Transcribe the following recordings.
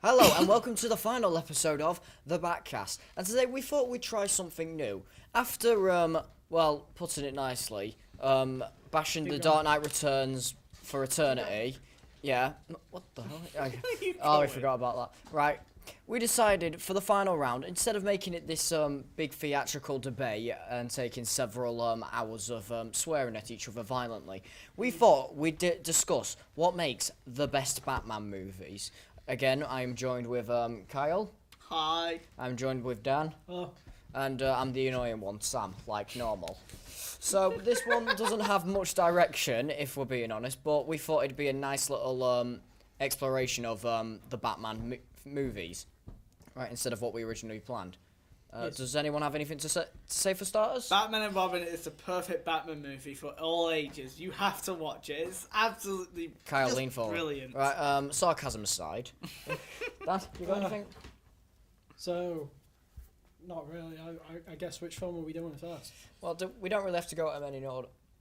Hello and welcome to the final episode of the Backcast. And today we thought we'd try something new. After, putting it nicely, bashing the Dark Knight Returns for eternity. Yeah. What the hell? I forgot about that. Right. We decided for the final round, instead of making it this big theatrical debate and taking several hours of swearing at each other violently, we thought we'd discuss what makes the best Batman movies. Again, I'm joined with Kyle. Hi. I'm joined with Dan. Oh. And I'm the annoying one, Sam, like normal. So this one doesn't have much direction, if we're being honest, but we thought it'd be a nice little exploration of the Batman movies, right, instead of what we originally planned. Yes. Does anyone have anything to say for starters? Batman and Robin is the perfect Batman movie for all ages. You have to watch it. It's absolutely Kyle, just lean forward. Brilliant. Right, sarcasm aside. Dan, you got anything? So, not really. I guess which film are we doing first? Well, we don't really have to go at them in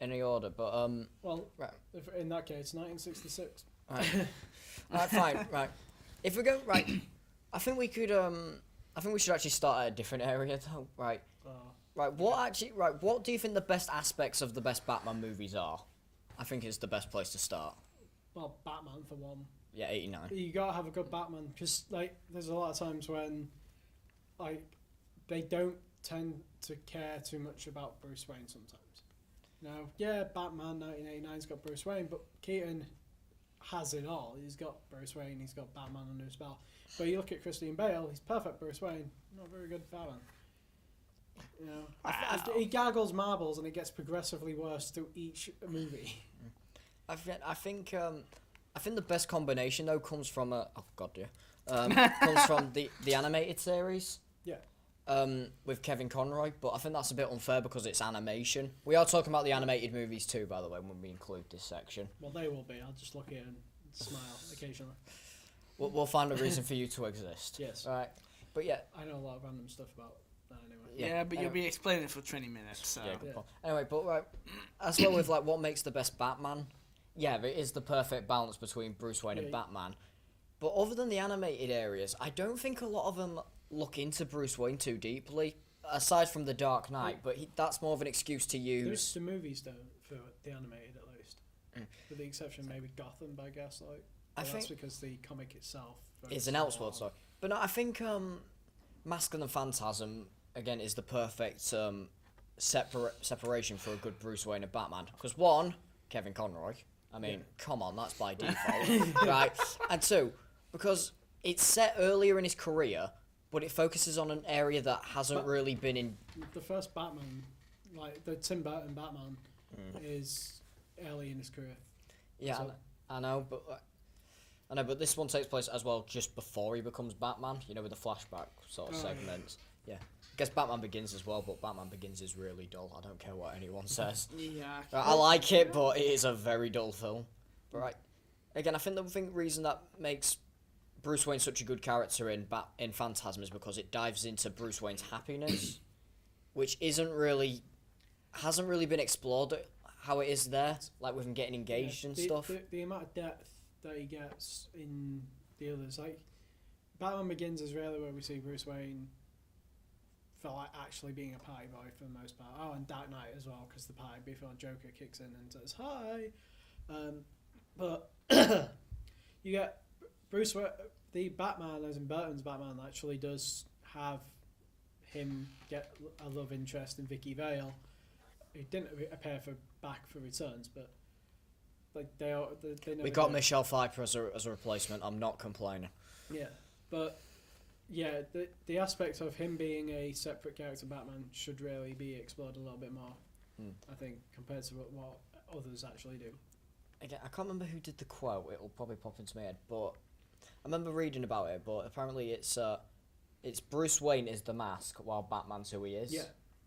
any order, but Well, right. in that case, 1966. Right. Right, fine. Right. If we go right, I think we could. I think we should actually start at a different area, though. Right. Right. What do you think the best aspects of the best Batman movies are? I think it's the best place to start. Well, Batman for one. Yeah, 89. You gotta have a good Batman, because there's a lot of times when, they don't tend to care too much about Bruce Wayne sometimes. Yeah, Batman 1989's got Bruce Wayne, but Keaton has it all. He's got Bruce Wayne, he's got Batman under his belt. But you look at Christian Bale, he's perfect Bruce Wayne, not very good Batman. He gargles marbles and it gets progressively worse through each movie. I think the best combination though comes from comes from the animated series. Yeah. With Kevin Conroy, but I think that's a bit unfair because it's animation. We are talking about the animated movies too, by the way, when we include this section. Well, they will be. I'll just look at it and smile occasionally. We'll find a reason for you to exist. Yes. Right. But yeah. I know a lot of random stuff about that anyway. Yeah, but you'll be explaining it for 20 minutes. So. Yeah, good point. Anyway, but right, as well with what makes the best Batman. Yeah, it is the perfect balance between Bruce Wayne and Batman. But other than the animated areas, I don't think a lot of them look into Bruce Wayne too deeply, aside from The Dark Knight, but that's more of an excuse to use. There's the movies, though, for the animated at least. With the exception maybe Gotham by Gaslight. I think that's because the comic itself is an Elseworld story. But no, I think Mask and the Phantasm, again, is the perfect separation for a good Bruce Wayne and Batman. Because one, Kevin Conroy. I mean, come on, that's by default. Right? And two, because it's set earlier in his career, but it focuses on an area that hasn't really been in. The first Batman, the Tim Burton Batman, is early in his career. Yeah, so. I know, but this one takes place as well just before he becomes Batman. With the flashback sort of segments. Yeah. I guess Batman Begins as well, but Batman Begins is really dull. I don't care what anyone says. Yeah. Right, I like it, but it is a very dull film. But right, again, I think the reason that makes Bruce Wayne such a good character in Phantasm is because it dives into Bruce Wayne's happiness, which hasn't really been explored how it is there, like with him getting engaged and stuff. The amount of depth that he gets in the others, Batman Begins is rarely where we see Bruce Wayne for actually being a party boy for the most part. Oh, and Dark Knight as well, because the party before Joker kicks in and says hi. But you get Bruce, the Batman, as in Burton's Batman, actually does have him get a love interest in Vicky Vale. He didn't appear back for Returns, but they never we got Michelle Pfeiffer as a replacement. I'm not complaining. Yeah, but yeah, the aspect of him being a separate character, Batman, should really be explored a little bit more. I think compared to what others actually do. Again, I can't remember who did the quote. It'll probably pop into my head, but I remember reading about it. But apparently, it's Bruce Wayne is the mask, while Batman's who he is. Yeah.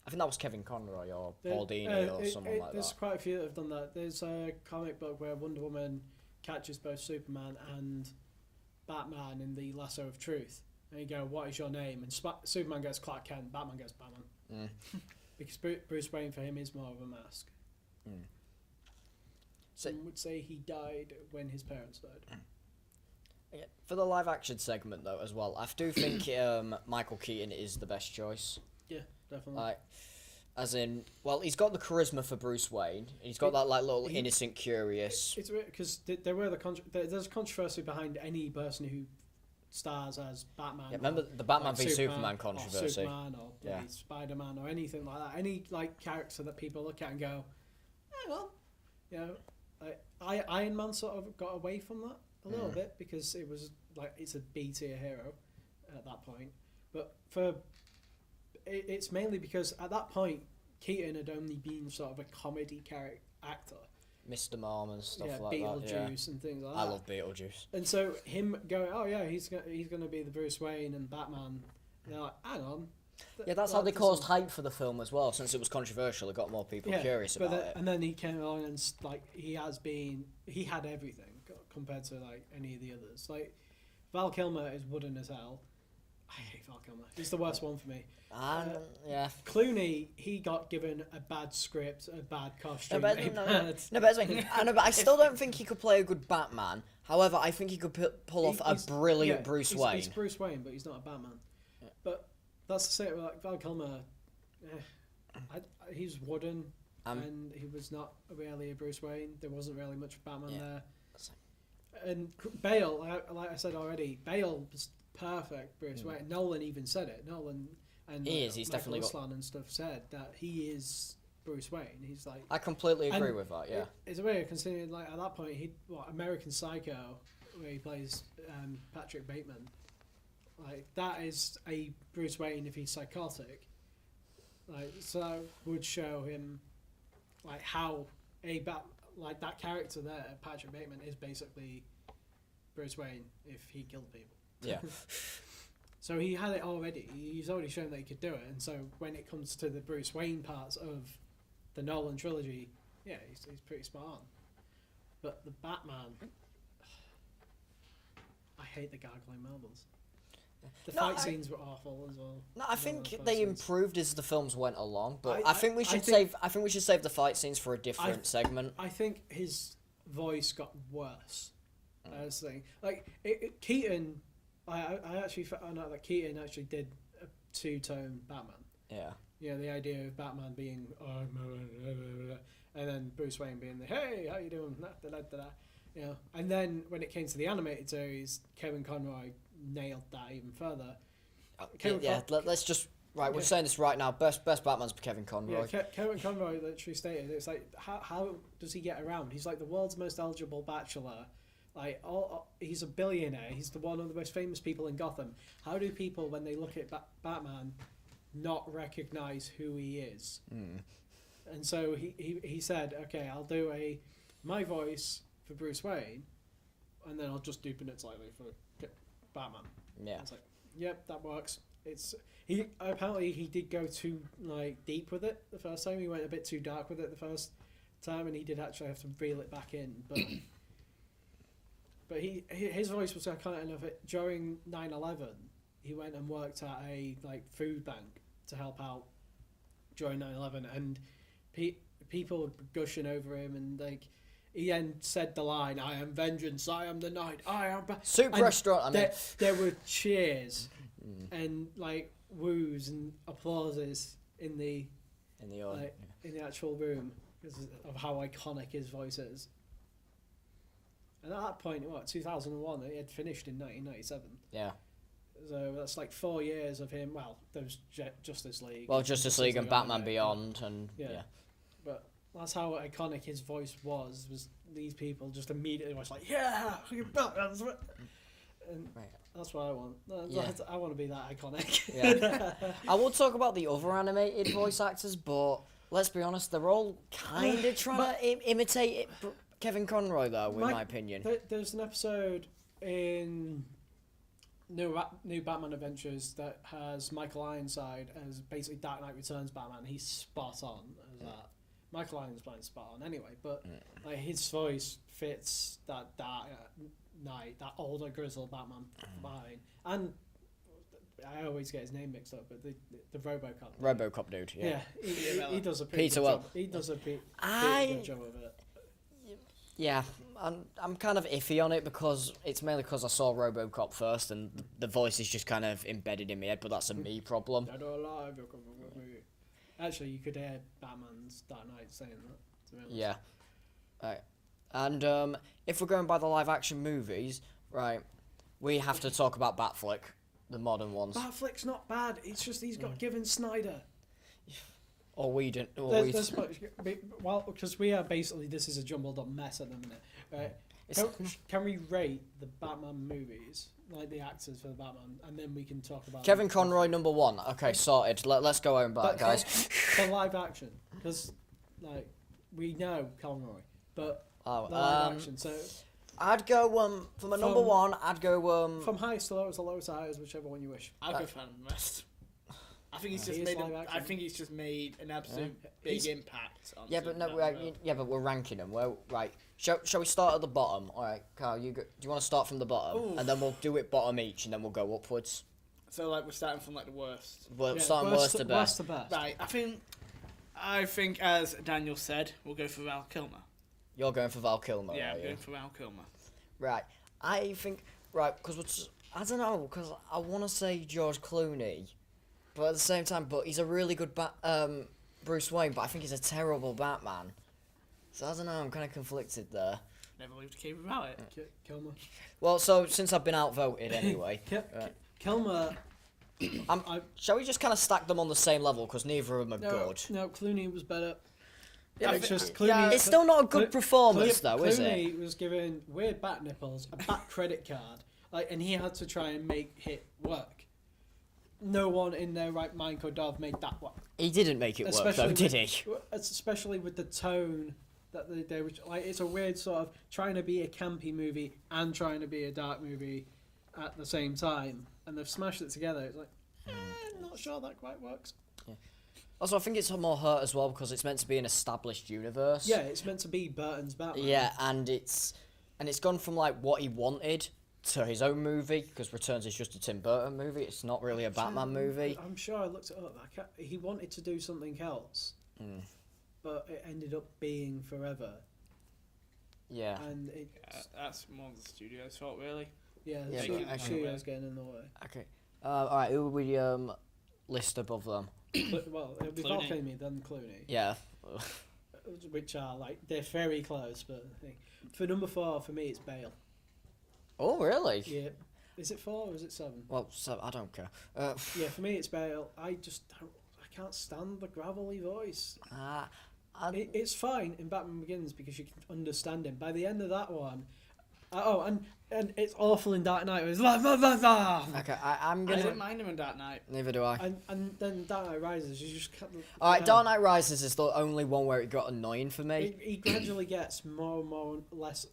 I think that was Kevin Conroy or Paul Dini or someone like that. There's quite a few that have done that. There's a comic book where Wonder Woman catches both Superman and Batman in the Lasso of Truth. And you go, what is your name? And Superman goes Clark Kent, Batman goes Batman. Because Bruce Wayne for him is more of a mask. Some would say he died when his parents died. Yeah, for the live action segment though as well, I do think Michael Keaton is the best choice. Yeah, definitely. Like, as in, well, he's got the charisma for Bruce Wayne. He's got that like little innocent, curious. It's weird because there's controversy behind any person who stars as Batman. Yeah, remember the Batman v Superman controversy? Or Superman or Spider-Man or anything like that. Any like character that people look at and go, well, you know, like Iron Man sort of got away from that a little bit because it was like it's a B-tier hero at that point. But it's mainly because at that point Keaton had only been sort of a comedy actor. Mr. Mom and stuff like that. Beetlejuice and things like that. I love Beetlejuice. And so him going, oh yeah, he's gonna be the Bruce Wayne and Batman. They're like, hang on. Yeah, that's how they caused hype for the film as well. Since it was controversial, it got more people curious about it. And then he came along and like he had everything compared to like any of the others. Like Val Kilmer is wooden as hell. I hate Val Kilmer. He's the worst one for me. Yeah. Clooney, he got given a bad script, a bad costume. But I still don't think he could play a good Batman. However, I think he could pull off a brilliant Bruce Wayne. He's Bruce Wayne, but he's not a Batman. Yeah. But that's the same. Like Val Kilmer, he's wooden, and he was not really a Bruce Wayne. There wasn't really much Batman there. And Bale, like I said already, Bale was perfect Bruce Wayne. Nolan even said it. Nolan and he's Michael definitely Islan and stuff said that he is Bruce Wayne. He's like, I completely agree with that. Yeah, it's a way of considering like at that point American Psycho, where he plays Patrick Bateman, like that is a Bruce Wayne if he's psychotic. Like so that would show him like how like that character there, Patrick Bateman, is basically Bruce Wayne if he killed people. Yeah. So he had it already. He's already shown that he could do it. And so when it comes to the Bruce Wayne parts of the Nolan trilogy, yeah, he's pretty spot on. But the Batman, I hate the gargling marbles. The fight scenes were awful as well. No, I think they improved as the films went along, but I think we should save the fight scenes for a different segment. I think his voice got worse. That's the thing. Like Keaton, I actually found out that Keaton actually did a two-tone Batman. Yeah. Yeah, the idea of Batman being and then Bruce Wayne being the hey, how you doing? You know, and then when it came to the animated series, Kevin Conroy nailed that even further. Let's just we're saying this right now. Best Batman's Kevin Conroy. Yeah, Kevin Conroy literally stated it's like how does he get around? He's like the world's most eligible bachelor. Like he's a billionaire. He's one of the most famous people in Gotham. How do people, when they look at Batman, not recognize who he is? And so he said, okay, I'll do my voice for Bruce Wayne, and then I'll just deepen it slightly for Batman. Yeah. It's like, yep, that works. He did go too like deep with it the first time. He went a bit too dark with it the first time, and he did actually have to reel it back in. But his voice was iconic enough. During 9/11, he went and worked at a like food bank to help out during 9/11, and people were gushing over him, and like he then said the line, "I am vengeance, I am the night, I am." Soup restaurant. There were cheers and like woos and applauses in the actual room because of how iconic his voice is. And at that point, 2001, it had finished in 1997. Yeah. So that's like 4 years of him. Well, there was Justice League. Well, Justice League and Batman Beyond, and yeah. But that's how iconic his voice was. Was these people just immediately was like, yeah, Batman's and that's what I want. I want to be that iconic. Yeah. I will talk about the other animated voice actors, but let's be honest, they're all kind of trying to imitate Kevin Conroy, though, in my opinion. There's an episode in New Batman Adventures that has Michael Ironside as basically Dark Knight Returns Batman. He's spot on as that. Michael Ironside's spot on anyway, but like his voice fits that Dark Knight, that older grizzled Batman behind. And I always get his name mixed up, but the RoboCop dude, yeah. He does a pretty good job. He does a pretty good job of it. Yeah, I'm kind of iffy on it because it's mainly because I saw RoboCop first, and the voice is just kind of embedded in my head. But that's a me problem. Dead or alive, you're coming with me. Actually, you could hear Batman's Dark Knight saying that. To be honest. Yeah. Right. And if we're going by the live action movies, right, we have to talk about Batflick, the modern ones. Batflick's not bad. It's just he's got given Snyder. Or we don't. Or There's, well, because we are basically this is a jumbled up mess at the minute. Right? Can we rate the Batman movies, like the actors for the Batman, and then we can talk about Kevin Conroy #1. Okay, sorted. Let's go home back, guys. For live action, because like we know Conroy, but Oh, the live action. So I'd go for my number one. I'd go from highest to lowest, or lowest to highest, whichever one you wish. I'll go Phantom Rest. I think he's just He is made. live I action. think he's just made an absolute big impact on. Yeah, but no, Superman. but we're ranking them. Well, right. Shall we start at the bottom? All right, Carl. Do you want to start from the bottom, Ooh. and then we'll do it bottom each, and then we'll go upwards. So like we're starting from like the worst. We're Yeah, starting worst to best. Worst to best. Right. I think as Daniel said, we'll go for Val Kilmer. You're going for Val Kilmer. Yeah, are I'm you? going for Val Kilmer. Right. I think because I don't know because I want to say George Clooney, but at the same time, he's a really good Bruce Wayne, but I think he's a terrible Batman. So I don't know. I'm kind of conflicted there. Never lived a cave without it. Kilmer. Well, so since I've been outvoted anyway, Kilmer. shall we just kind of stack them on the same level because neither of them are good? No, Clooney was better. Yeah, It's just yeah, Clooney. It's still not a good performance, though, is it? Clooney was given weird bat nipples, a bat credit card, and he had to try and make it work. No one in their right mind could have made that work. He didn't make it work, though, did he? Especially with the tone that they were like. It's a weird sort of trying to be a campy movie and trying to be a dark movie at the same time, and they've smashed it together. It's like, not sure that quite works. Also, I think it's more hurt as well because it's meant to be an established universe. Yeah, it's meant to be Burton's Batman. Yeah, and it's gone from like what he wanted to his own movie because Returns is just a Tim Burton movie. It's not really a Batman movie. I'm sure I looked it up. He wanted to do something else, but it ended up being Forever. Yeah. And That's more the studio's fault, really. yeah, Yeah, the but- studio's getting in the way. Okay. All right. Who would we list above them? Well, it'll be Clooney. Val Kilmer, then Clooney, Yeah. which are like they're very close. But I think for number 4, for me, it's Bale. Oh, really? Yeah, is it 4 or is it 7? Well, so I don't care. Yeah, for me, it's Bale. I can't stand the gravelly voice. It's fine in Batman Begins because you can understand him. By the end of that one, and it's awful in Dark Knight. It was la la la la. Okay, I'm I gonna. didn't mind him in Dark Knight. Neither do I. And then Dark Knight Rises, you just can't. All right, Dark Knight Rises is the only one where it got annoying for me. He gradually gets more and less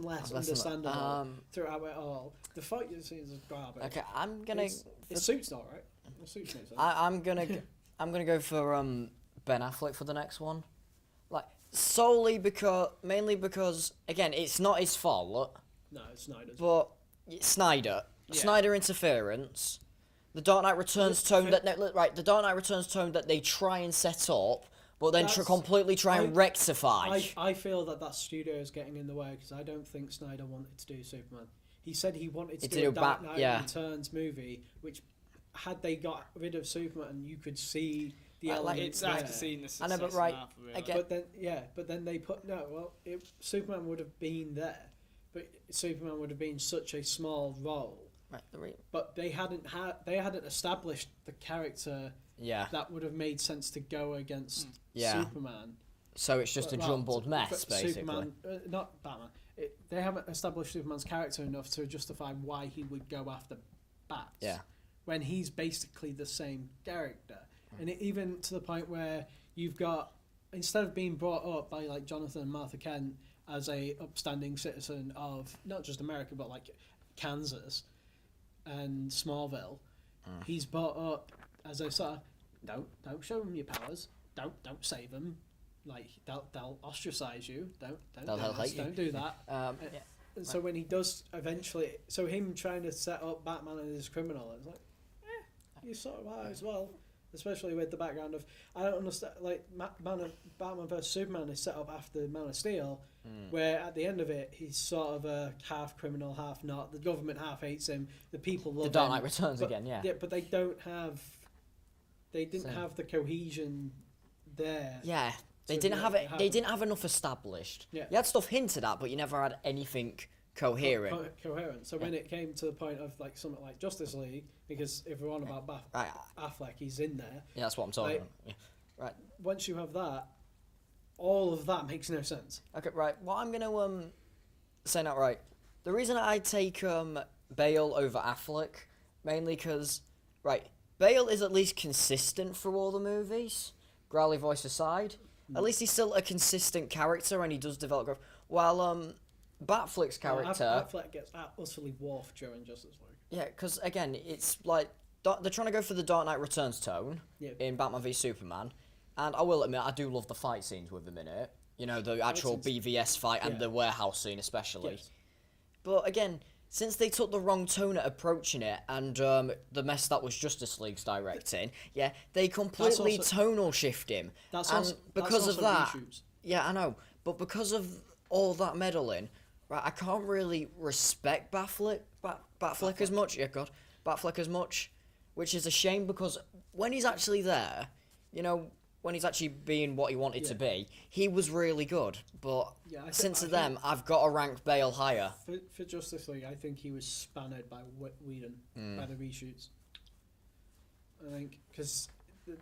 understandable throughout it all. The fight scenes is garbage. Okay, I'm gonna. It suits all right. It suits me. I'm gonna go for Ben Affleck for the next one, like mainly because again it's not his fault, No, it's Snyder's. but Snyder Yeah. Snyder interference, the Dark Knight Returns tone the Dark Knight Returns tone that they try and set up, but then completely try and rectify. I feel that studio is getting in the way because I don't think Snyder wanted to do Superman. He said he wanted to do a Dark Knight Returns movie, which had they got rid of Superman, you could see the elements It's there. after seeing the I know, success but right, of Marvel, really. again- But then they put Superman would have been there, but Superman would have been such a small role. Right, But they hadn't established the character yeah. that would have made sense to go against Yeah. Superman. So it's just a jumbled mess, basically. Superman, not Batman. They haven't established Superman's character enough to justify why he would go after bats. Yeah. When he's basically the same character, and even to the point where you've got, instead of being brought up by like Jonathan and Martha Kent as a upstanding citizen of not just America but like Kansas and Smallville, he's brought up as a sort of don't show them your powers, don't save them, like they'll ostracize you, don't do that. Yeah. And so when he does eventually, so him trying to set up Batman as his criminal, it's like, you sort of are as well. especially with the background of I don't understand. Like Batman vs Superman is set up after Man of Steel, where at the end of it he's sort of a half criminal, half not. The government half hates him. The people love The Dark him. Knight Returns but, again, yeah. Yeah, but they don't have. They didn't have the cohesion there. Yeah, they So didn't yeah, have it it. They happened. didn't have enough established. Yeah. You had stuff hinted at, but you never had anything coherent. Coherent. So when it came to the point of like something like Justice League, because if we're on about Right. Affleck, he's in there. Yeah, that's what I'm talking Like- about. Yeah. Right. Once you have that, all of that makes no sense. Okay. Right. What I'm gonna say now. Right. The reason I take Bale over Affleck mainly because Bale is at least consistent through all the movies. Growly voice aside, at least he's still a consistent character and he does develop growth. While Batfleck's character, Affleck gets utterly dwarfed during Justice League. yeah, because again, it's like they're trying to go for the Dark Knight Returns tone Yeah. in Batman v Superman, and I will admit I do love the fight scenes with him in it. You know, the actual scenes. BVS fight and Yeah. the warehouse scene especially. Yes. But again, since they took the wrong tone at approaching it, and the mess that was Justice League's directing, yeah, they completely also- tonal shift him. That's and also because that's of also that, reshoots. yeah, I know. But because of all that meddling, right, I can't really respect Batfleck as much. Yeah, God, Batfleck as much, which is a shame because when he's actually there, you know, when he's actually being what he wanted to be, he was really good. But Yeah, I since think- then, I've got to rank Bale higher. For Justice League, I think he was spanned by Whedon by the reshoots. I think because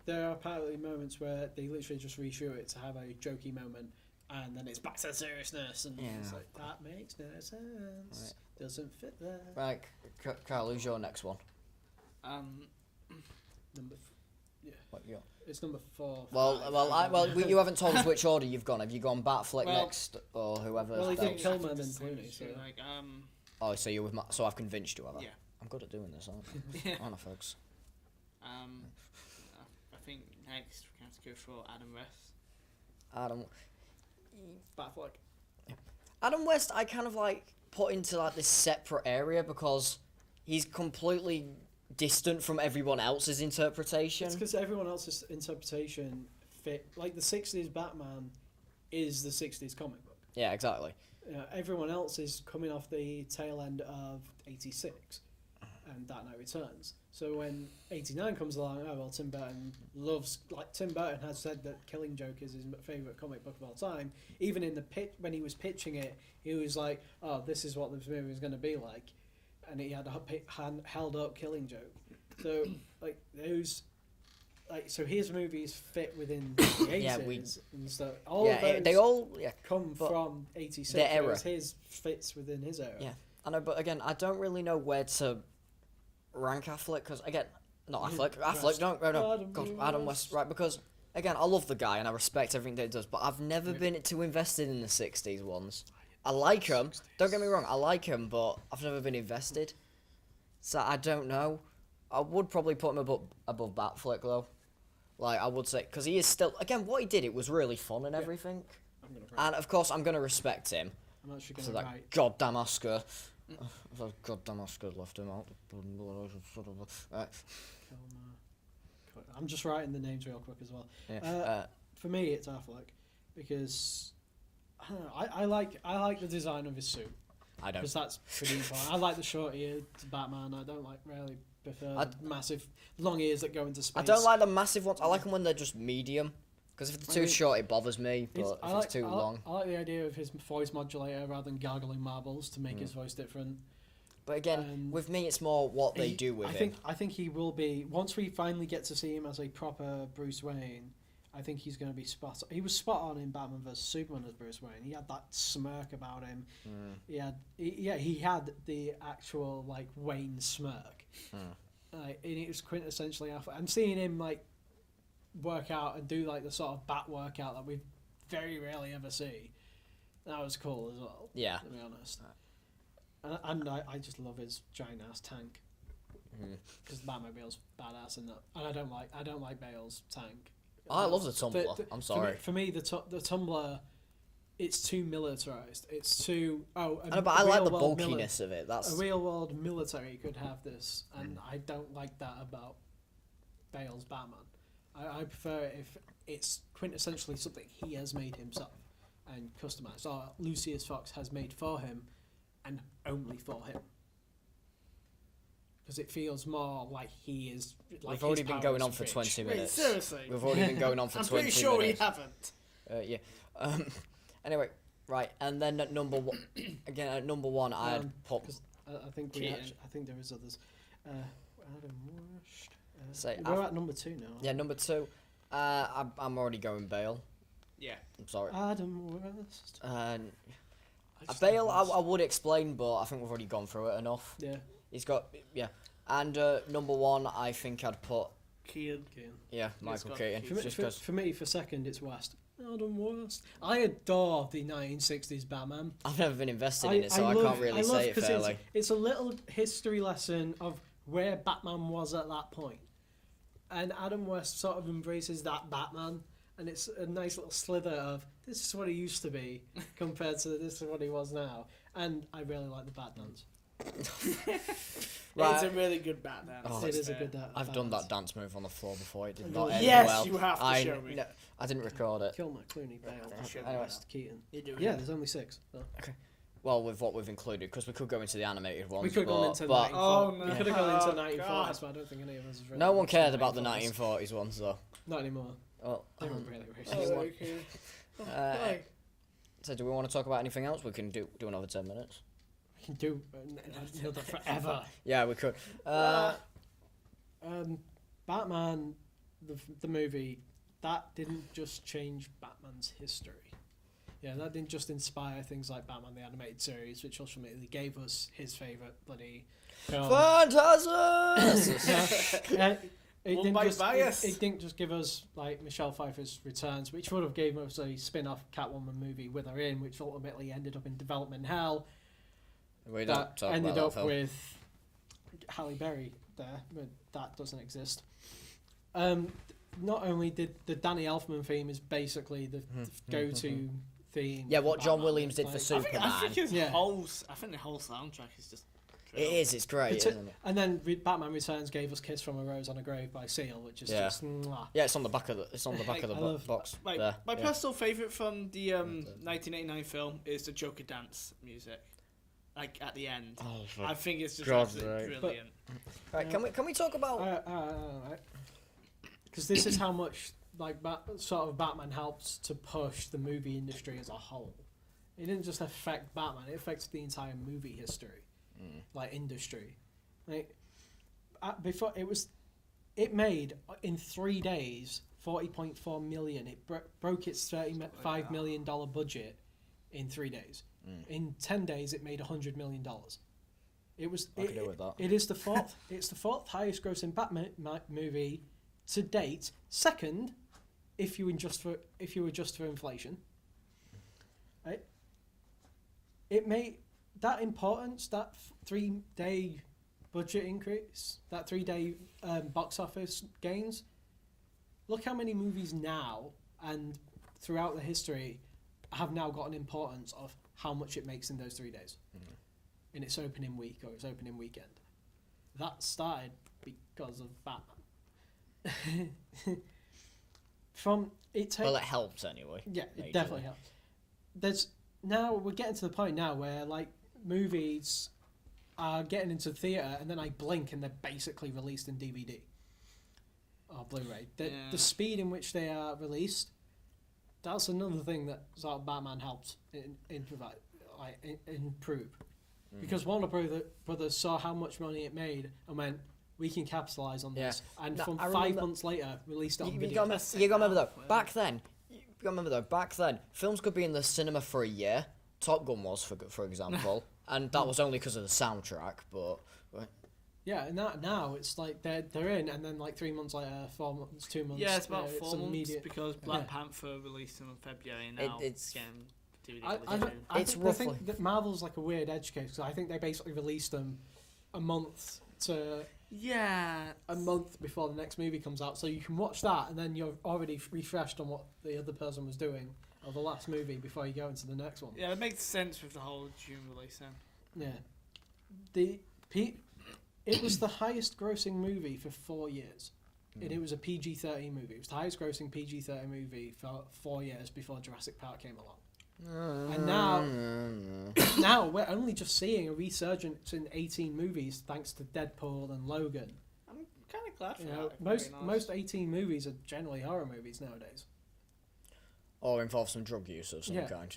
there are partly moments where they literally just reshoot it to have a jokey moment, and then it's back to seriousness, and it's like that makes no sense. Doesn't fit there. Right, Carl, who's your next one? Number, What you? it's number 4. You haven't told us which order you've gone. Have you gone Batfleck Well- next, or whoever? Well, he else? did Kilmer and then Clooney. So Like, Oh, so you're with so I've convinced you, have I? Yeah. I'm good at doing this, aren't I? Yeah. Aren't I, folks? I think next we have to go for Adam West. Batfleck. Adam West, I kind of like put into like this separate area because he's completely distant from everyone else's interpretation. It's because everyone else's interpretation fit. Like the '60s Batman is the '60s comic book. Yeah, exactly. Everyone else is coming off the tail end of '86 and Dark Knight Returns. So when '89 comes along, oh well, Tim Burton has said that Killing Joke is his favourite comic book of all time. Even in the pitch, when he was pitching it, he was like, "Oh, this is what this movie is going to be like," and he had held up Killing Joke. So like those. Like so, his movies fit within the 80s Yeah, and stuff. All of those they all come but from '86. their era. Whereas his fits within his era. Yeah, I know, but again, I don't really know where to rank Affleck because again, not Affleck, West. Affleck, no, Adam God, Adam West, right? Because again, I love the guy and I respect everything that he does, but I've never been too invested in the '60s ones. I like him. Don't get me wrong, I like him, but I've never been invested. So I don't know. I would probably put him above Batfleck though. Like I would say, because he is still again what he did. It was really fun and everything. I'm gonna write. And of course, I'm gonna respect him. I'm actually So gonna that write. goddamn Oscar. That goddamn Oscar left him out. Right. I'm just writing the names real quick as well. Yeah. For me, it's Affleck because I don't know. I like the design of his suit I don't. because that's pretty important. I like the short eared Batman. I don't like really prefer the massive long ears that go into space. I don't like the massive ones. I like them when they're just medium. Because if they're too short, it bothers me. But if it's too long. I like the idea of his voice modulator rather than gargling marbles to make his voice different. But again, with me, it's more what they do with him. I think he will be once we finally get to see him as a proper Bruce Wayne. I think he's going to be spot on. He was spot on in Batman vs Superman as Bruce Wayne. He had that smirk about him. He had the actual like Wayne smirk. And it was quintessentially Affleck. I'm seeing him like work out and do like the sort of bat workout that we very rarely ever see. That was cool as well. Yeah. To be honest. And I just love his giant ass tank. Because the Batmobile's badass in that. And I don't like Bale's tank. I love the Tumbler. I'm sorry. For me, the Tumbler, it's too militarized. It's too But I like the bulkiness of it. That's a real world military could have this, and I don't like that about Bale's Batman. I prefer it if it's quintessentially something he has made himself and customized, or Lucius Fox has made for him and only for him. Because it feels more like he is. Like We've already his been power going is on for rich. 20 Wait, minutes. seriously? We've already been going on for I'm 20 pretty sure minutes. we haven't. Yeah. Anyway, right, and then at number one, again at number one, I had put. 'Cause I think I think there is others. Adam West. Say, We're at number 2 now. Yeah, number 2. I'm already going Bale. Yeah. I'm sorry. Adam West. Bale, I would explain, but I think we've already gone through it enough. Yeah. He's got and number 1, I think I'd put Keane. Michael got Keaton. Keaton. Just because For me, for second, it's West. Adam West. I adore the 1960s Batman. I've never been invested in it, so I can't really say it 'cause fairly. It's a little history lesson of where Batman was at that point. And Adam West sort of embraces that Batman, and it's a nice little slither of this is what he used to be compared to this is what he was now. And I really like the Bat dance. Right. It's a really good Batman. Oh, It is a good I've Bat done dance. that dance move on the floor before. It did And not you- end Yes, well. you have to show me. No, I didn't record it. Kilmer, Clooney, Bale, Show me Anyway. West, Keaton. You do Yeah, it. there's only 6. So. Well, with what we've included, because we could go into the animated ones. We could have gone into but 1940s. Oh, no. We could have gone into Oh, 1940s, God. but I don't think any of us has read no one much cared about the 1940s. 1940s ones, though. Not anymore. Well, They weren't really rich Oh, anymore. okay. uh, so do we want to talk about anything else? We can do another 10 minutes. We can do another forever. Yeah, we could. Batman, the movie, that didn't just change Batman's history. Yeah, that didn't just inspire things like Batman the Animated Series, which ultimately gave us his favourite bloody film. Phantasm! It One didn't by just bias. it didn't just give us like Michelle Pfeiffer's returns, which would have gave us a spin-off Catwoman movie with her in, which ultimately ended up in development hell. We don't That talk ended about up that film. with Halle Berry there, but that doesn't exist. Not only did the Danny Elfman theme is basically the go-to theme. Yeah, for what John Batman. Williams did Like- for I Superman. think his Yeah. I think the whole soundtrack is just. It is, it's great, It's isn't it? And then Batman Returns gave us "Kiss from a Rose on a Grave" by Seal, which is Yeah. just mwah. Yeah, it's on the back of the I love- box. Like there. my yeah. personal favorite from the 1989 film is the Joker dance music. Like at the end, Oh, for I think it's just God's absolutely sake. brilliant. Right, can we talk about? Because this is how much like sort of Batman helped to push the movie industry as a whole. It didn't just affect Batman; it affected the entire movie history, like industry. Like before, it made in 3 days 40.4 million. It broke its $35 million budget in 3 days. In 10 days, it made $100 million. It was. I could do with that. It is the fourth. It's the fourth highest grossing Batman movie to date. Second, if you adjust for inflation. Right. It made that importance, that 3-day budget increase, that 3-day box office gains. Look how many movies now and throughout the history have now got an importance of how much it makes in those 3 days in its opening week or its opening weekend. That started because of Batman. Well, it helps anyway. Yeah, it majorly. definitely helps. We're getting to the point now where like movies are getting into theatre and then I blink and they're basically released in DVD or Blu-ray. Yeah. The speed in which they are released, that's another thing that sort of Batman helped improve. Because Warner Brothers saw how much money it made and went, we can capitalise on this. And No, from I 5 remember- months later, released it on You video. gotta remember though. Back then, films could be in the cinema for a year. Top Gun was, for example, and that was only because of the soundtrack. But Yeah, and now it's like they're in, and then like 3 months later, 4 months, 2 months. Yeah, it's about 4 months immediate. because Black Yeah. Panther released in February and now it's- getting DVD I release. It's think roughly- that Marvel's like a weird edge case. So I think they basically released them a month before the next movie comes out, so you can watch that, and then you're already refreshed on what the other person was doing or the last movie before you go into the next one. Yeah, it makes sense with the whole June release then. Yeah, it was the highest grossing movie for 4 years. and it was a PG-13 movie. It was the highest-grossing PG-13 movie for 4 years before Jurassic Park came along. And now we're only just seeing a resurgence in 18 movies thanks to Deadpool and Logan. I'm kind of glad for You know, that. most 18 movies are generally horror movies nowadays. Or involve some drug use of some Yeah. kind.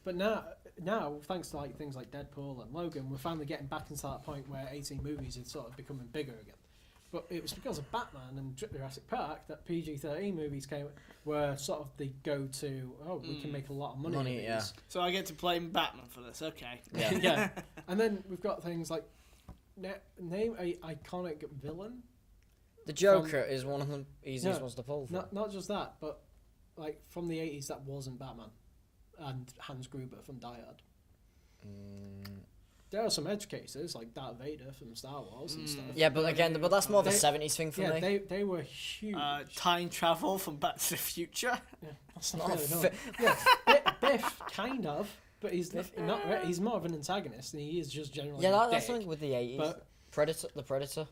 But now, thanks to like things like Deadpool and Logan, we're finally getting back into that point where 18 movies is sort of becoming bigger again. But it was because of Batman and Jurassic Park that PG-13 movies were sort of the go-to. Oh, we can make a lot of money. Money, with yeah. these. So I get to play Batman for this. Okay. Yeah. Yeah. And then we've got things like name a iconic villain. The Joker is one of the easiest No, ones to pull from. Not just that, but like from the 80s that wasn't Batman and Hans Gruber from Die Hard. There are some edge cases like Darth Vader from Star Wars and stuff. Yeah, but again, but that's more of a They- 70s thing for Yeah, me. they were huge. Time travel from Back to the Future. Yeah, that's Not not a really yeah, Biff kind of, but he's not. He's more of an antagonist, and he is just generally. Yeah, a that's dick. something with the 80s. But- The Predator.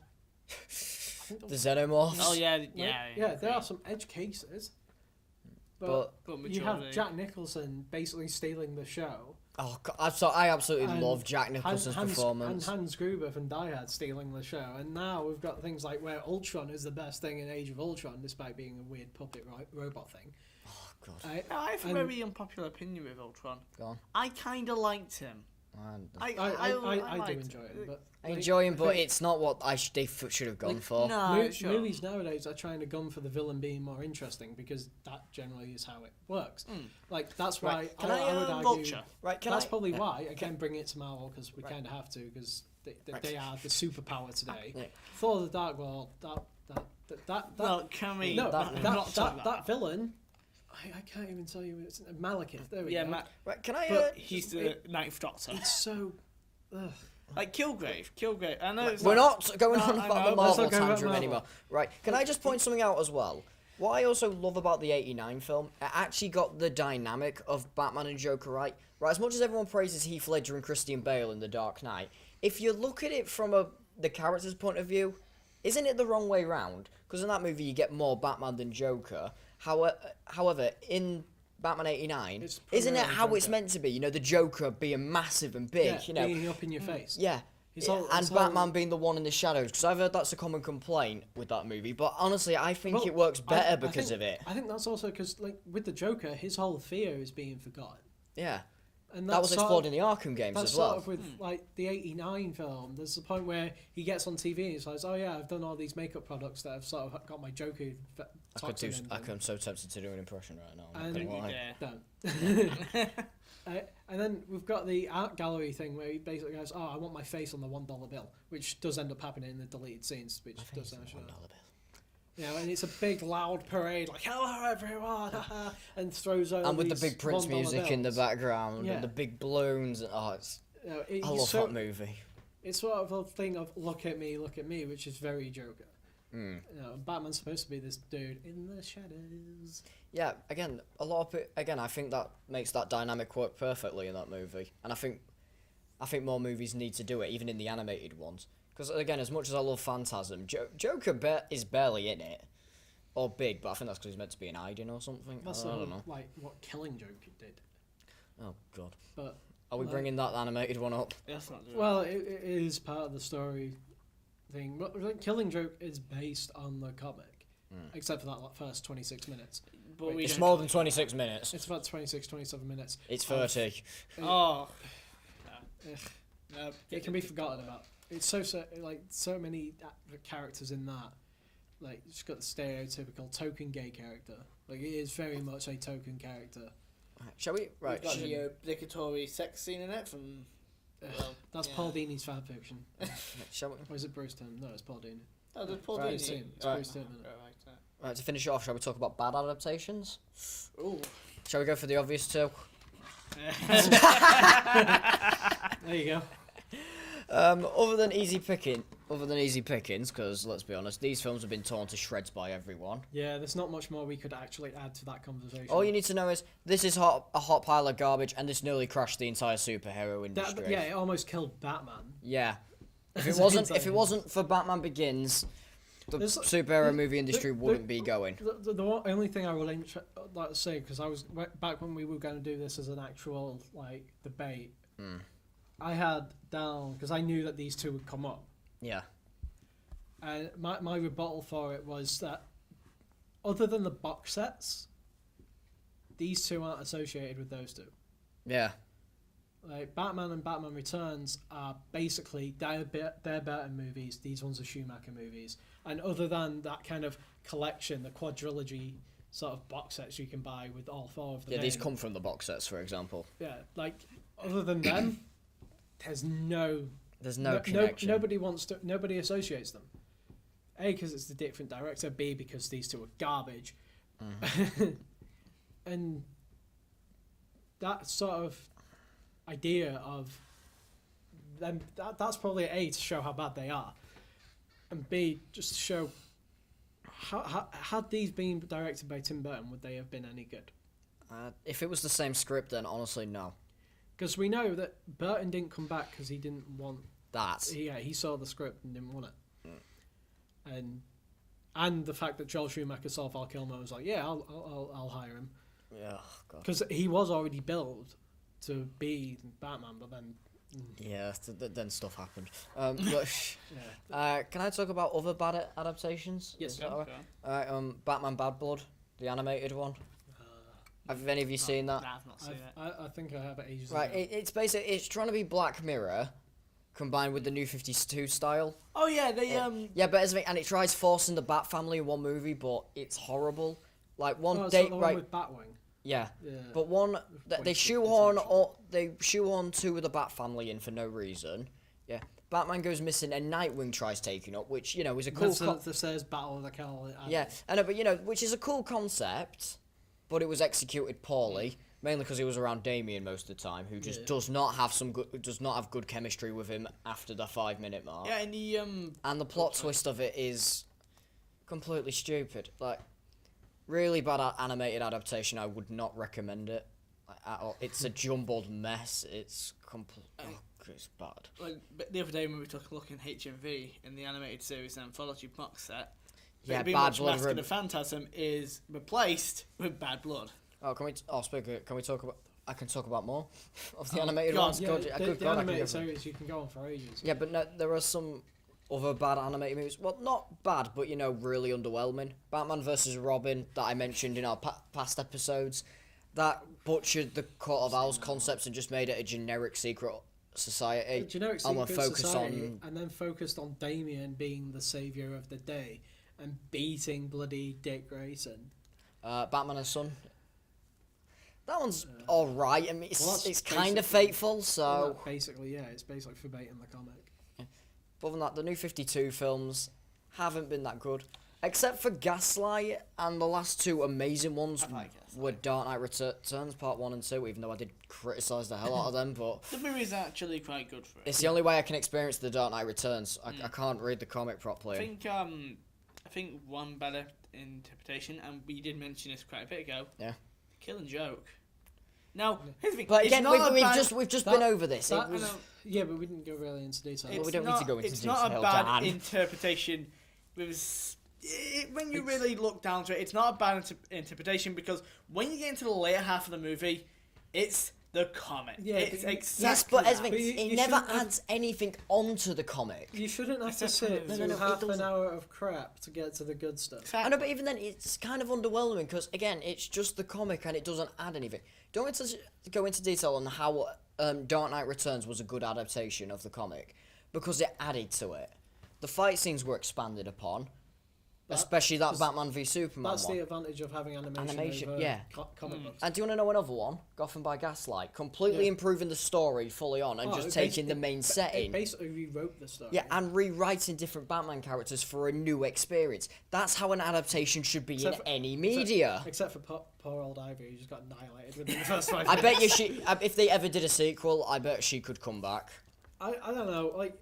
The Xenomorphs. Oh yeah, Like, yeah. there are some edge cases, but But you have majority- Jack Nicholson basically stealing the show. Oh, God, I absolutely And love Jack Nicholson's performance. And Hans Gruber from Die Hard stealing the show, and now we've got things like where Ultron is the best thing in Age of Ultron, despite being a weird puppet robot thing. Oh, God. I have a and- very unpopular opinion with Ultron. Go on. I kind of liked him. I do liked enjoy it, but I like, enjoy him, I but think it's not what they should have gone for. No, sure. movies nowadays are trying to gun for the villain being more interesting because that generally is how it works. Like that's why Right, can I would I, argue. Vulture. Right, can That's I? probably yeah. why again bring it to Marvel because we Right. kind of have to because Right. they are the superpower today. Yeah. Thor: The Dark World. That Well, can we? no that- that villain. I can't even tell you. It's Malekith. There we Yeah, go. Right, can I? But he's the Ninth Doctor. It's so. Ugh. Like Kilgrave. I know. It's We're like- not going No, on I about know, the but let's Marvel not go about tantrum Marvel. anymore. Right, can I just point something out as well? What I also love about the 89 film, it actually got the dynamic of Batman and Joker right. Right, as much as everyone praises Heath Ledger and Christian Bale in The Dark Knight, if you look at it from the character's point of view, isn't it the wrong way round? Because in that movie you get more Batman than Joker. However, in Batman 89, It's isn't it primarily how it's Joker. meant to be? You know, the Joker being massive and big, Yeah, you know. being up in your face. Yeah. His Yeah, whole- and his whole- Batman being the one in the shadows, because I've heard that's a common complaint with that movie. But honestly, I think Well, it works better I because think- of it. I think that's also because, like, with the Joker, his whole fear is being forgotten. Yeah, And that was sort explored of- in the Arkham games That's as well. sort of with, like, the 89 film. There's a point where he gets on TV and he says, oh, yeah, I've done all these makeup products that have sort of got my Joker toxin in them. I'm so tempted to do an impression right now. I'm And- not gonna lie. Yeah. Don't. And then we've got the art gallery thing where he basically goes, oh, I want my face on the $1 bill, which does end up happening in the deleted scenes, which I think does it's actually. $1 bill. You know, and it's a big loud parade, like hello everyone, and throws over And with the these big Prince $1 music in the bills. background Yeah. and the big balloons. And, You know, I love that movie. It's sort of a thing of look at me, which is very Joker. Mm. You know, Batman's supposed to be this dude in the shadows. Yeah, again, a lot of it. Again, I think that makes that dynamic work perfectly in that movie, and I think more movies need to do it, even in the animated ones. Because again, as much as I love Phantasm, Joker is barely in it, or big, but I think that's because he's meant to be an hiding or something. That's I don't know. like what Killing Joke did. Oh God, But are we like- bringing that animated one up? That's not doing well, it is part of the story thing. But like, Killing Joke is based on the comic, except for that first 26 minutes. But we It's don't more call than it 26 minutes. It's about 26, 27 minutes. It's of- 30. Oh. Ugh. No. It can be forgotten about. It's so many characters in that. Like, it's got the stereotypical token gay character. Like, it is very much a token character. Shall we? Right. We've got sh- the obligatory sex scene in it from. Well, That's yeah. Paul Dini's fan fiction. shall we? Or is it Bruce Timm? No, it's Paul Dini. Oh, there's Paul Right, Dini. Tim. It's Right. Bruce Timm, isn't it? Right, to finish off, shall we talk about bad adaptations? Ooh. Shall we go for the obvious two? There you go. Other than easy pickings, because let's be honest, these films have been torn to shreds by everyone. Yeah, there's not much more we could actually add to that conversation. All you need to know is this is a hot pile of garbage, and this nearly crashed the entire superhero industry. Yeah, it almost killed Batman. Yeah. If As it a wasn't, hint, if it wasn't for Batman Begins, the There's- superhero movie industry wouldn't be going. Only thing I will like to say, because I was back when we were going to do this as an actual like debate, I had down because I knew that these two would come up, Yeah. and my rebuttal for it was that other than the box sets, these two aren't associated with those two. Yeah. Like Batman and Batman Returns are basically they're Burton movies. These ones are Schumacher movies, and other than that kind of collection, the quadrilogy sort of box sets you can buy with all four of them. Yeah, these come from the box sets, for example. Yeah, like other than them, there's no connection. Nobody associates them. A, because it's the different director. B, because these two are garbage. And that sort of idea of them, that's probably A, to show how bad they are, and B, just to show how had these been directed by Tim Burton, would they have been any good? If it was the same script, then honestly, no. Because we know that Burton didn't come back because he didn't want That. Yeah, he saw the script and didn't want it. And the fact that Joel Schumacher saw Val Kilmer was like, yeah, I'll hire him. Yeah, God. Because he was already billed to be Batman, but then... Yeah, then stuff happened. But can I talk about other bad adaptations? Yes. Is that all right? Batman Bad Blood, the animated one. Have any of you seen that? Nah, I've not seen it. I think I have it ages Right, ago. it's basically it's trying to be Black Mirror, combined with the New 52 style. Oh yeah, they Yeah, but and it tries forcing the Bat family in one movie, but it's horrible. Like one Oh, date, the one right? with Batwing. Yeah. Yeah. But one they Point shoehorn six, or they shoehorn two of the Bat family in for no reason. Yeah. Batman goes missing and Nightwing tries taking up, which is a cool. That's the says Battle of the Cal. Yeah, I know, but which is a cool concept, but it was executed poorly, mainly because he was around Damien most of the time, who just does not have good chemistry with him after the 5-minute mark. yeah, and the And the plot twist of it is completely stupid. Like, really bad animated adaptation. I would not recommend it at all. It's a jumbled mess. It's it's bad. like the other day when we took a look in HMV in the animated series anthology box set. Yeah, Being Bad Much Blood. Mask of the Phantasm is replaced with Bad Blood. Oh, can we? Can we talk about? I can talk about more of the animated go on. ones. Yeah, God, the I could go. animated series you can go on for ages. Yeah, but no, there are some other bad animated movies. Well, not bad, but really underwhelming. Batman vs Robin that I mentioned in our past episodes, that butchered the Court of Owls concepts and just made it a generic secret society. A generic And we'll secret focus society, on and then focused on Damien being the savior of the day and beating bloody Dick Grayson. Batman and Son. That one's all right. I mean, Well, it's kind of fateful. So, basically, yeah, it's basically verbatim the comic. other than that, the new 52 films haven't been that good. Except for Gaslight, and the last two amazing ones I like Gaslight. were Dark Knight Returns Part 1 and 2, even though I did criticise the hell out of them, but The movie's actually quite good for it. it's the only way I can experience the Dark Knight Returns. I can't read the comic properly. I think one better interpretation, and we did mention this quite a bit ago. Yeah. Killing Joke. Now, here's the thing. But it's again, not we've a bad- just that- been over this. that- It was, I know. Yeah, but we didn't go really into detail. we It's don't need to go into It's not a detail, bad Dan. interpretation. When you really look down to it, it's not a bad interpretation because when you get into the later half of the movie, it's the comic. Yeah, it's but exactly yes, but that. Esme, But it you never shouldn't have- adds anything onto the comic. You shouldn't have to Except sit for- through No, it half an doesn't. hour of crap to get to the good stuff. I know, but even then, it's kind of underwhelming because, again, it's just the comic and it doesn't add anything. Don't want to go into detail on how Dark Knight Returns was a good adaptation of the comic because it added to it. The fight scenes were expanded upon, especially that Batman v Superman That's one. the advantage of having animation over yeah. comic books. And do you want to know another one? Gotham by Gaslight. Completely Yeah. improving the story fully on and Oh, just it taking the basi- main It setting. basically rewrote the story. Yeah, and rewriting different Batman characters for a new experience. That's how an adaptation should be Except in for- any media. Except for poor old Ivy, who just got annihilated within the first 5 I bet you minutes. if they ever did a sequel, I bet she could come back. I don't know, like,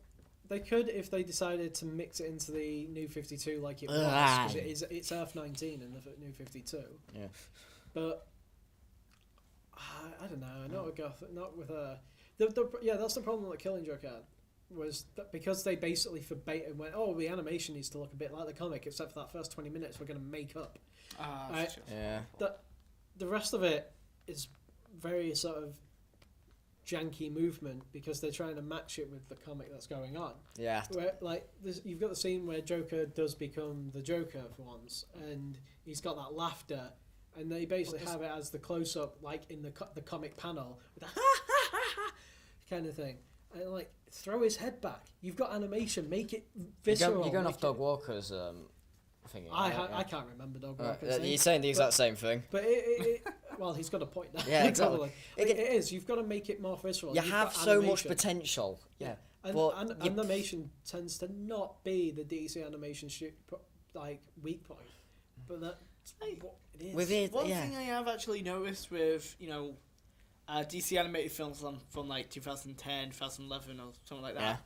they could if they decided to mix it into the New 52 like it was, Ah. because it's Earth 19 in the New 52. Yeah. But I don't know, not with Gotham, not with her. Yeah, that's the problem that Killing Joke had. was that because they basically forbade and went, oh, the animation needs to look a bit like the comic, except for that first 20 minutes we're going to make up. Yeah. The rest of it is very sort of janky movement because they're trying to match it with the comic that's going on. Yeah. Where you've got the scene where Joker does become the Joker for once, and he's got that laughter, and they basically have it as the close up, like in the comic panel, with the ha ha ha ha kind of thing, and like throw his head back. You've got animation, make it visceral. You're going off Dog Walker's thingy. I can't remember Dog Walker's thing. You're saying the exact same thing. But well, he's got a point there. Yeah, exactly. Probably. It is. You've got to make it more visceral. You have so much potential. Yeah. And animation tends to not be the DC animation weak point, but that's what it is. With it, One thing I have actually noticed with DC animated films from like 2010, 2011 or something like that. Yeah.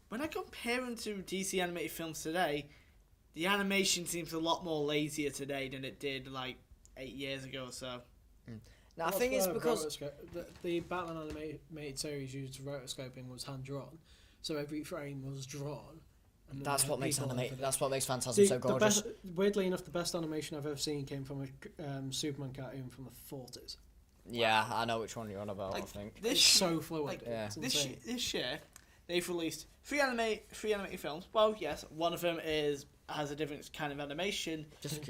When I compare them to DC animated films today, the animation seems a lot more lazier today than it did like 8 years ago or so. Now, I think it's because the Batman animated series used rotoscoping was hand drawn, so every frame was drawn. And that's what makes Phantasm so gorgeous. Weirdly enough, the best animation I've ever seen came from a Superman cartoon from the 40s. Yeah, I know which one you're on about. I think It's so fluid. This year, they've released three animated films. Well, yes, one of them has a different kind of animation.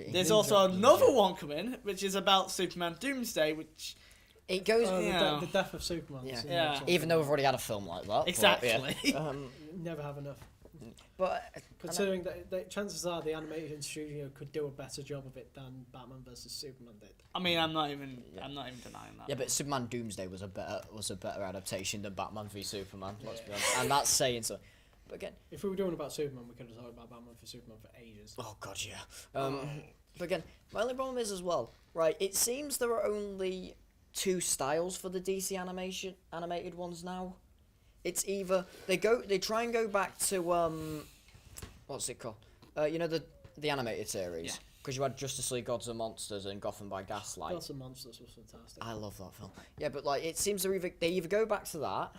There's also another one coming, which is about Superman Doomsday, which it goes. The death of Superman. Yeah. Even though we've already had a film like that. Exactly. But, never have enough. But considering that chances are the animation studio could do a better job of it than Batman vs Superman did. I mean, I'm not even denying that. Yeah, but Superman Doomsday was a better adaptation than Batman v Superman. Let's be honest, and that's saying so. But again, if we were doing about Superman, we could have talked about Batman v Superman for ages. Oh god, yeah. But again, my only problem is as well, right? It seems there are only two styles for the DC animated ones now. It's either they try and go back to what's it called? The animated series, because you had Justice League Gods and Monsters and Gotham by Gaslight. Gods and Monsters was fantastic. I love that film. Yeah, but like it seems they either go back to that,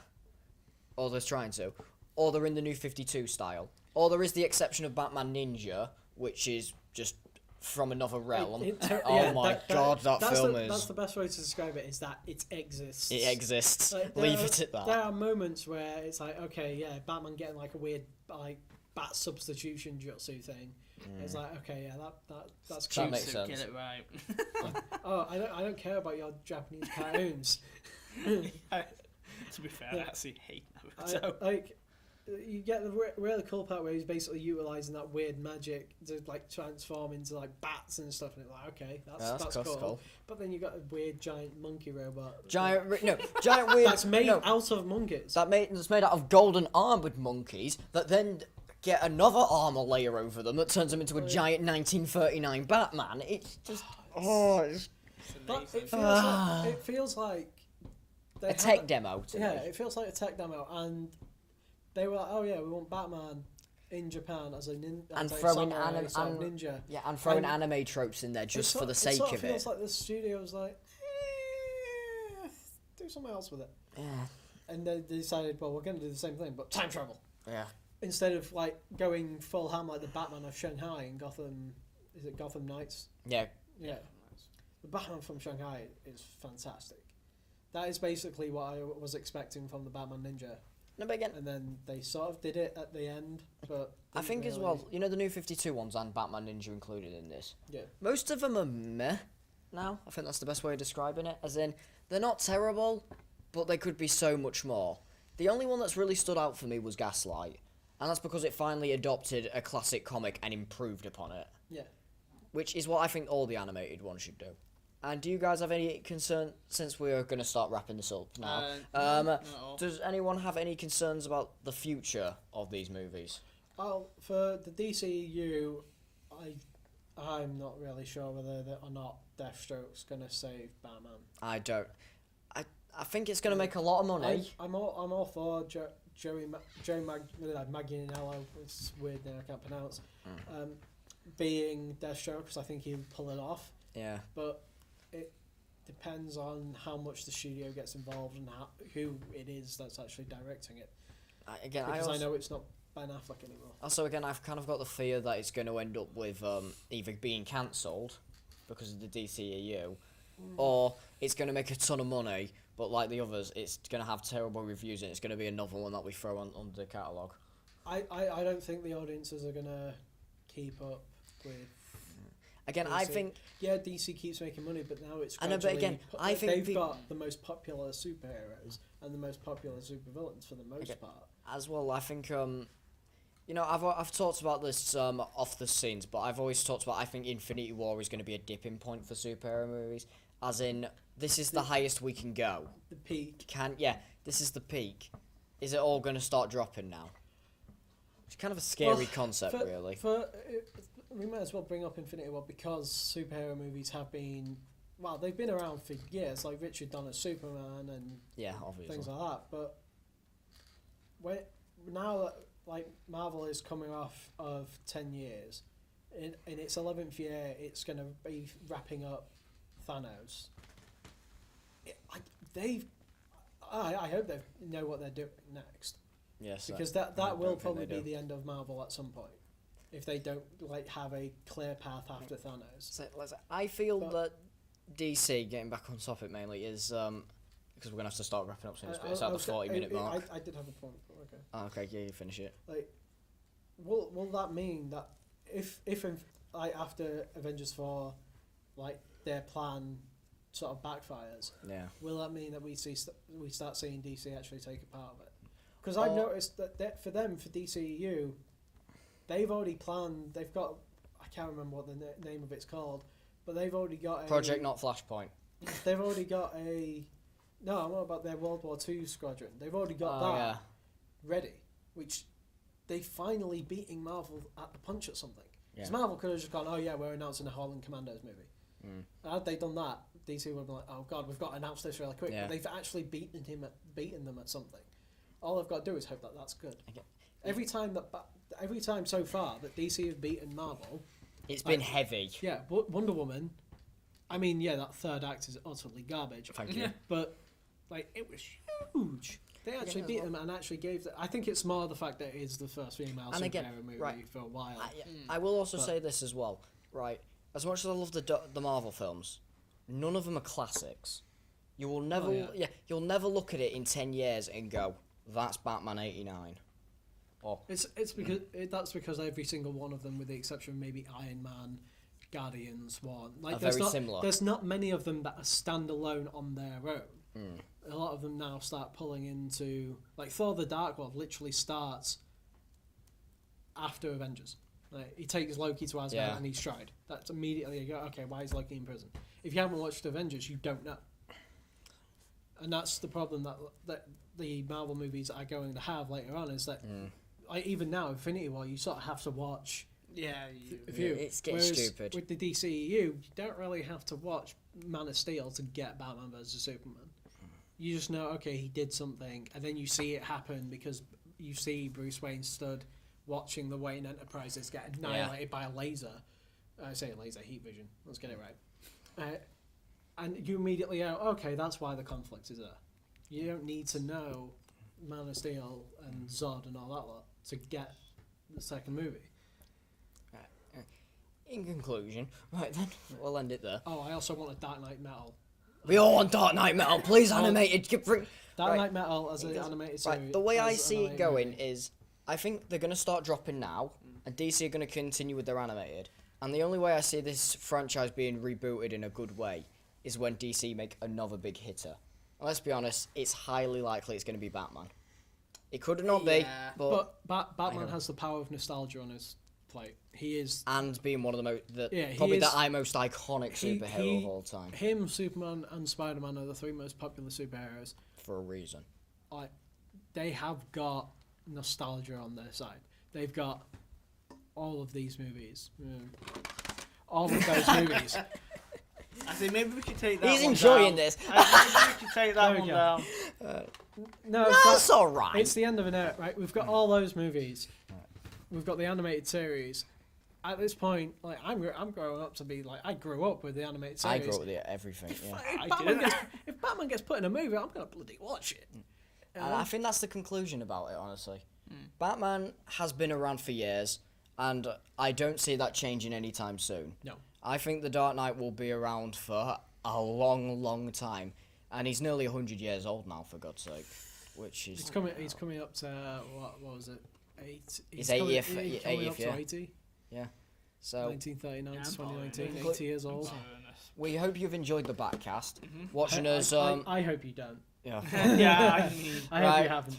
or they're trying to, or they're in the New 52 style, or there is the exception of Batman Ninja, which is just from another realm. That film is. That's the best way to describe it. Is that it exists. It exists. Like, Leave it at that. There are moments where it's like, okay, yeah, Batman getting like a weird like bat substitution jutsu thing. It's like, okay, yeah, that's That cute. makes sense. Get it right. I don't care about your Japanese cartoons. To be fair, I actually hate Naruto. You get the really cool part where he's basically utilising that weird magic to like transform into like bats and stuff, and it's like, okay, that's cool. But then you got a weird giant monkey robot. Giant weird. That's made out of monkeys. That's made out of golden armoured monkeys that then get another armour layer over them that turns them into a giant 1939 Batman. It's just it feels like a tech demo. It feels like a tech demo, and they were like, oh yeah, we want Batman in Japan as a ninja. Yeah, and throwing anime tropes in there just for the sake of it. It feels like the studio was like, do something else with it. Yeah. And they decided, well, we're going to do the same thing, but time travel. Yeah. Instead of like going full ham like the Batman of Shanghai in Gotham, is it Gotham Knights? Yeah. Yeah. The Batman from Shanghai is fantastic. That is basically what I was expecting from the Batman Ninja. No, but again, and then they sort of did it at the end, but I think as well, the New 52 ones and Batman Ninja included in this. Yeah. Most of them are meh now. I think that's the best way of describing it. As in, they're not terrible, but they could be so much more. The only one that's really stood out for me was Gaslight, and that's because it finally adopted a classic comic and improved upon it. Yeah. Which is what I think all the animated ones should do. And do you guys have any concern, since we're going to start wrapping this up now, does anyone have any concerns about the future of these movies? Well, for the DCU, I'm not really sure whether or not Deathstroke's going to save Batman. I don't. I think it's going to make a lot of money. I'm all for Joey Manganiello, it's a weird name I can't pronounce, being Deathstroke, because I think he'll pull it off. Yeah. But it depends on how much the studio gets involved and who it is that's actually directing it. because I know it's not Ben Affleck anymore. Also, again, I've kind of got the fear that it's going to end up with either being cancelled because of the DCEU, or it's going to make a ton of money, but like the others, it's going to have terrible reviews and it's going to be another one that we throw on the catalogue. I don't think the audiences are going to keep up with... Again, DC. I think... Yeah, DC keeps making money, but now it's I know, but again, I think they've got the most popular superheroes and the most popular supervillains for the most part. As well, I think... You know, I've talked about this off the scenes, but I've always talked about I think Infinity War is going to be a dipping point for superhero movies, as in this is the highest we can go. The peak. This is the peak. Is it all going to start dropping now? It's kind of a scary concept, really. We might as well bring up Infinity War because superhero movies have been, well, they've been around for years, like Richard Donner's Superman and obviously things like that. But now that like Marvel is coming off of 10 years, in its 11th year, it's going to be wrapping up Thanos. I hope they know what they're doing next. Yes, because that will probably be the end of Marvel at some point, if they don't like have a clear path after Thanos. So, I feel that DC, getting back on topic mainly, is because we're gonna have to start wrapping up soon. It's at the 40-minute mark. I did have a point. Okay. Okay, yeah, you finish it. Like, will that mean that if like after Avengers 4, like their plan sort of backfires? Yeah. Will that mean that we start seeing DC actually take a part of it? Because I've noticed that for DCEU, they've already planned. They've got, I can't remember what the name of it's called, but they've already got Project Not Flashpoint. They've already got no, I'm not about their World War II squadron. They've already got that ready, which they finally beating Marvel at the punch at something. Because Marvel could have just gone, oh yeah, we're announcing a Holland Commandos movie. Had they done that, DC would have been like, oh god, we've got to announce this really quick. Yeah. But they've actually beaten them at something. All I've got to do is hope that that's good. Every time so far that DC have beaten Marvel, it's been heavy. Yeah, Wonder Woman. I mean, yeah, that third act is utterly garbage. Thank you. But like, it was huge. They actually beat them and actually gave. I think it's more the fact that it is the first female superhero movie for a while. I will also say this as well, right? As much as I love the Marvel films, none of them are classics. You will never, you'll never look at it in 10 years and go, "That's Batman '89." Or it's because that's because every single one of them, with the exception of maybe Iron Man, Guardians, one, like very similar. There's not many of them that are standalone on their own. A lot of them now start pulling into, like, Thor: The Dark World literally starts after Avengers. Like, he takes Loki to Asgard and he's tried. That's immediately you go, okay, why is Loki in prison? If you haven't watched Avengers, you don't know. And that's the problem that the Marvel movies are going to have later on, is that like, even now, Infinity War, you sort of have to watch. It's getting stupid. With the DCEU, you don't really have to watch Man of Steel to get Batman vs Superman. You just know, okay, he did something, and then you see it happen because you see Bruce Wayne stood watching the Wayne Enterprises get annihilated by a laser. I say laser, heat vision. Let's get it right. And you immediately go, okay, that's why the conflict is there. You don't need to know Man of Steel and Zod and all that lot to get the second movie. in conclusion, right then, we'll end it there. Oh, I also want a Dark Knight Metal. We all want Dark Knight Metal, please, animated. Dark Knight Metal as an animated series. Right, the way I see it going is, I think they're going to start dropping now, and DC are going to continue with their animated. And the only way I see this franchise being rebooted in a good way is when DC make another big hitter. And let's be honest, it's highly likely it's going to be Batman. It could not be, but Batman has the power of nostalgia on his plate. He is, and being one of the most, probably the most iconic superhero of all time. Him, Superman, and Spider-Man are the three most popular superheroes For a reason. They have got nostalgia on their side. They've got all of these movies. All of those movies. I think maybe we could take that He's one enjoying down. this. I think we could take that one down. No, That's alright. It's the end of an era, right? We've got all those movies. We've got the animated series. At this point, like I'm growing up to be like, I grew up with the animated series. I grew up with everything. If Batman gets put in a movie, I'm gonna bloody watch it. And I think that's the conclusion about it, honestly. Batman has been around for years, and I don't see that changing anytime soon. No. I think the Dark Knight will be around for a long, long time, and he's nearly 100 years old now, for God's sake. Which is He's coming up to what was it? 8. His coming 80th up year. to 80. Yeah. So 1939 to Yeah, 2019. I'm 80 years old. we hope you've enjoyed the Backcast. Watching us. I hope you don't. Yeah. Yeah, I mean, I hope Right. you haven't.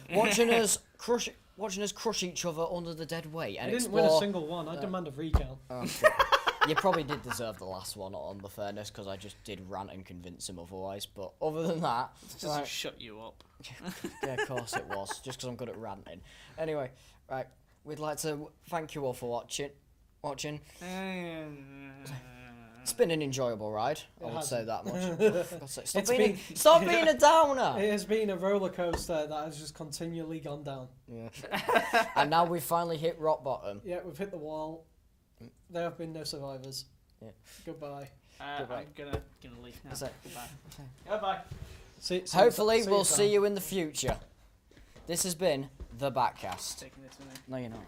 watching us crush each other under the dead weight and I didn't explore. win a single one. I demand a recount. Oh, you probably did deserve the last one, on the fairness, because I just did rant and convince him otherwise. But other than that, just right, to shut you up. yeah, of course it was, just because I'm good at ranting. Anyway, right, we'd like to thank you all for watching. It's been an enjoyable ride. I would say that much. For God's sake, stop being a downer. It has been a roller coaster that has just continually gone down. Yeah. And now we've finally hit rock bottom. Yeah, we've hit the wall. There have been no survivors. Yeah. Goodbye. Goodbye. I'm gonna leave now. That's it. Goodbye. Goodbye. Hopefully, we'll see you in the future. This has been the Backcast. Taking this with me. No, you're not.